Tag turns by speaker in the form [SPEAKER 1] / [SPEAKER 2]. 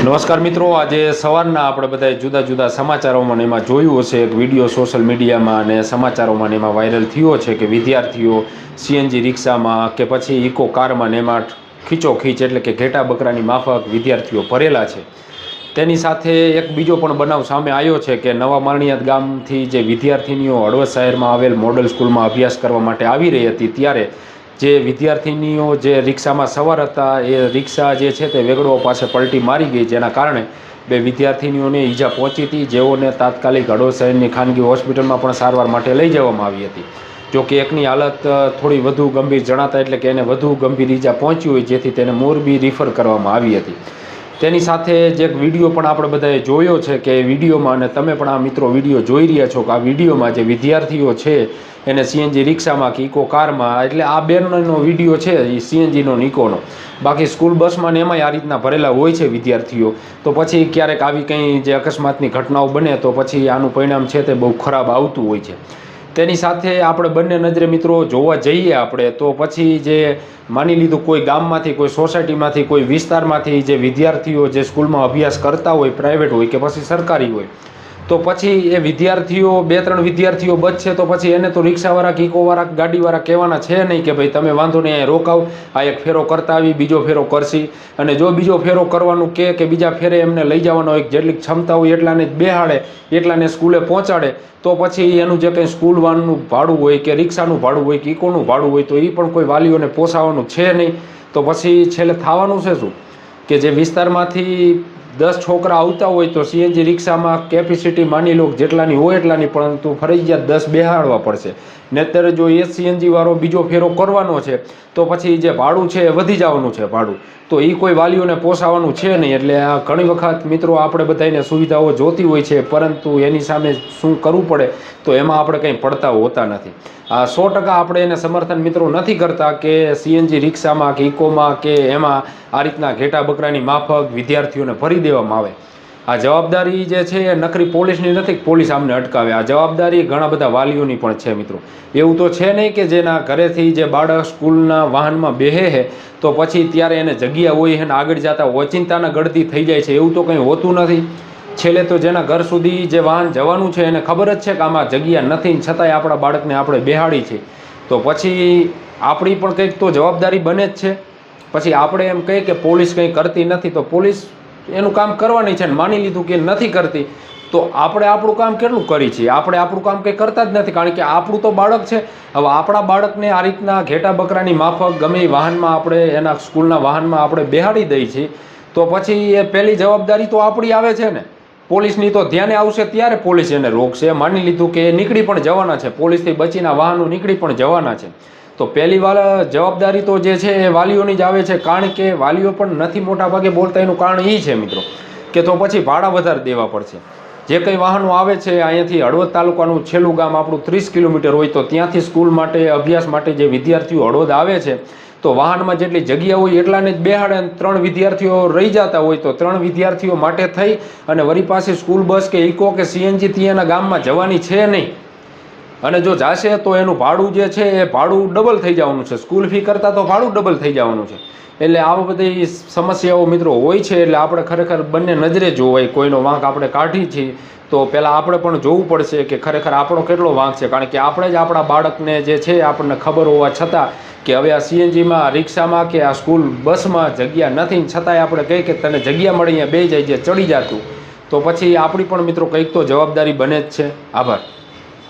[SPEAKER 1] નમસ્કાર મિત્રો, આજે સવારના આપણે બધા જુદા જુદા સમાચારોમાં એમાં જોયું હશે એક વિડીયો સોશિયલ મીડિયામાં અને સમાચારોમાં એમાં વાયરલ થયો છે કે વિદ્યાર્થીઓ સીએનજી રિક્ષામાં કે પછી ઇકો કારમાં એમાં ખીચોખીચ એટલે કે ઘેટા બકરાની માફક વિદ્યાર્થીઓ ભરેલા છે। તેની સાથે એક બીજો પણ બનાવ સામે આવ્યો છે કે નવા મારણિયાત ગામથી જે વિદ્યાર્થીનીઓ હળવદ શહેરમાં આવેલ મોડલ સ્કૂલમાં અભ્યાસ કરવા માટે આવી રહી હતી ત્યારે જે વિદ્યાર્થીનીઓ જે રિક્ષામાં સવાર હતા એ રિક્ષા જે છે તે વેગડો પાસે પલટી મારી ગઈ, જેના કારણે બે વિદ્યાર્થીનીઓને ઈજા પહોંચી હતી, જેઓને તાત્કાલિક હળવદ શહેરની ખાનગી હોસ્પિટલમાં પણ સારવાર માટે લઈ જવામાં આવી હતી। જો કે એકની હાલત થોડી વધુ ગંભીર જણાતા એટલે કે એને વધુ ગંભીર ઈજા પહોંચી હોય, જેથી તેને મોરબી રિફર કરવામાં આવી હતી। તેની સાથે જે એક વિડીયો પણ આપણે બધાએ જોયો છે કે વિડીયોમાં, અને તમે પણ આ મિત્રો વિડીયો જોઈ રહ્યા છો કે આ વિડીયોમાં જે વિદ્યાર્થીઓ છે એને સીએનજી રિક્ષામાં કે ઇકો કારમાં, એટલે આ બેનનો વિડીયો છે એ સીએનજીનો ઇકોનો, બાકી સ્કૂલ બસમાં ને એમાંય આ રીતના ભરેલા હોય છે વિદ્યાર્થીઓ, તો પછી ક્યારેક આવી કંઈ જે અકસ્માતની ઘટનાઓ બને તો પછી આનું પરિણામ છે તે બહુ ખરાબ આવતું હોય છે। તેની સાથે આપણે બંને નજરે મિત્રો જોવા જઈએ આપણે તો પછી જે માની લીધું કોઈ ગામમાંથી, કોઈ સોસાયટીમાંથી, કોઈ વિસ્તારમાંથી જે વિદ્યાર્થીઓ જે સ્કૂલમાં અભ્યાસ કરતા હોય, પ્રાઇવેટ હોય કે પછી સરકારી હોય, તો પછી એ વિદ્યાર્થીઓ બે ત્રણ વિદ્યાર્થીઓ બચશે તો પછી એને તો રિક્ષાવાળા કે ઇકોવાળા ગાડીવાળા કહેવાના છે નહીં કે ભાઈ તમે વાંધો નહીં અહીંયા રોકાવ, આ એક ફેરો કરતા આવી, બીજો ફેરો કરશી, અને જો બીજો ફેરો કરવાનું કે બીજા ફેરે એમને લઈ જવાનો હોય, જેટલી ક્ષમતા હોય એટલાને જ બેહાડે, એટલાને સ્કૂલે પહોંચાડે, તો પછી એનું જે કંઈ સ્કૂલ વાનનું ભાડું હોય કે રિક્ષાનું ભાડું હોય કે ઇકોનું ભાડું હોય તો એ પણ કોઈ વાલીઓને પોસાવાનું છે નહીં। તો પછી છેલ્લે થવાનું છે શું કે જે વિસ્તારમાંથી 10 છોકરા આવતા હોય તો સીએનજી રિક્ષામાં કેપેસિટી માની લો જેટલાની હોય એટલાની, પરંતુ ફરજિયાત 10 બેહાડવા પડશે। નહીંતર જો એ સીએનજી વાળો બીજો ફેરો કરવાનો છે તો પછી જે ભાડું છે એ વધી જવાનું છે ભાડું, તો એ કોઈ વાલીઓને પોસાવાનું છે નહીં। એટલે આ ઘણી વખત મિત્રો આપણે બધાને સુવિધાઓ જોતી હોય છે, પરંતુ એની સામે શું કરવું પડે તો એમાં આપણે કંઈ પડતા હોતા નથી। આ 100% આપણે એને સમર્થન મિત્રો નથી કરતા કે સીએનજી રિક્ષામાં કે ઇકોમાં કે એમાં આ રીતના ઘેટા બકરાની માફક વિદ્યાર્થીઓને ભરી દેવામાં આવે। આ જવાબદારી જે છે એ નકરી પોલીસની નથી કે પોલીસ આમને અટકાવે, આ જવાબદારી ઘણા બધા વાલીઓની પણ છે મિત્રો। એવું તો છે નહીં કે જેના ઘરેથી જે બાળક સ્કૂલના વાહનમાં બેહે છે તો પછી ત્યારે એને જગ્યા હોય એને આગળ જતા ઓચિંતાના ગળતી થઈ જાય છે, એવું તો કંઈ હોતું નથી। છેલ્લે તો જેના ઘર સુધી જે વાહન જવાનું છે એને ખબર જ છે કે આમાં જગ્યા નથી, છતાંય આપણા બાળકને આપણે બેહાડી છે, તો પછી આપણી પણ કંઈક તો જવાબદારી બને જ છે। પછી આપણે એમ કહીએ કે પોલીસ કંઈ કરતી નથી, તો પોલીસ એનું કામ કરવાની છે, ને માની લીધું કે નથી કરતી તો આપણે આપણું કામ કેટલું કરી છીએ? આપણે આપણું કામ કંઈ કરતા જ નથી, કારણ કે આપણું તો બાળક છે। હવે આપણા બાળકને આ રીતના ઘેટા બકરાની માફક ગમે એ વાહનમાં આપણે એના સ્કૂલના વાહનમાં આપણે બેહાડી દઈએ છીએ, તો પછી એ પહેલી જવાબદારી તો આપણી આવે છે ને। પોલીસની તો ધ્યાને આવશે ત્યારે પોલીસ એને રોકશે। માની લીધું કે એ નીકળી પણ જવાના છે, પોલીસથી બચીના વાહનો નીકળી પણ જવાના છે, તો પહેલી વાર જવાબદારી તો જે છે એ વાલીઓની જ આવે છે, કારણ કે વાલીઓ પણ નથી મોટા ભાગે બોલતા। એનું કારણ એ છે મિત્રો કે તો પછી ભાડા વધારે દેવા પડશે। જે કંઈ વાહનો આવે છે અહીંયાથી હળવદ તાલુકાનું છેલ્લું ગામ આપણું 30 કિલોમીટર હોય, તો ત્યાંથી સ્કૂલ માટે અભ્યાસ માટે જે વિદ્યાર્થીઓ હળવદ આવે છે તો વાહનમાં જેટલી જગ્યા હોય એટલાને જ બેહાડે, અને 3 વિદ્યાર્થીઓ રહી જતા હોય તો 3 વિદ્યાર્થીઓ માટે થઈ અને વળી પાછી સ્કૂલ બસ કે ઇકો કે સીએનજી ત્યાંના ગામમાં જવાની છે નહીં, અને જો જાશે તો એનું ભાડું જે છે એ ભાડું ડબલ થઈ જવાનું છે, સ્કૂલ ફી કરતાં તો ભાડું ડબલ થઈ જવાનું છે। એટલે આવા બધી સમસ્યાઓ મિત્રો હોય છે, એટલે આપણે ખરેખર બંને નજરે જોવાય, કોઈનો વાંક આપણે કાઢી છીએ તો પહેલાં આપણે પણ જોવું પડશે કે ખરેખર આપણો કેટલો વાંક છે, કારણ કે આપણે જ આપણા બાળકને જે છે આપણને ખબર હોવા છતાં કે હવે આ સીએનજીમાં, રિક્ષામાં કે આ સ્કૂલ બસમાં જગ્યા નથી, છતાંય આપણે કહીએ કે તને જગ્યા મળી અહીંયા બે જાય જે ચડી જતું, તો પછી આપણી પણ મિત્રો કંઈક તો જવાબદારી બને જ છે। આભાર।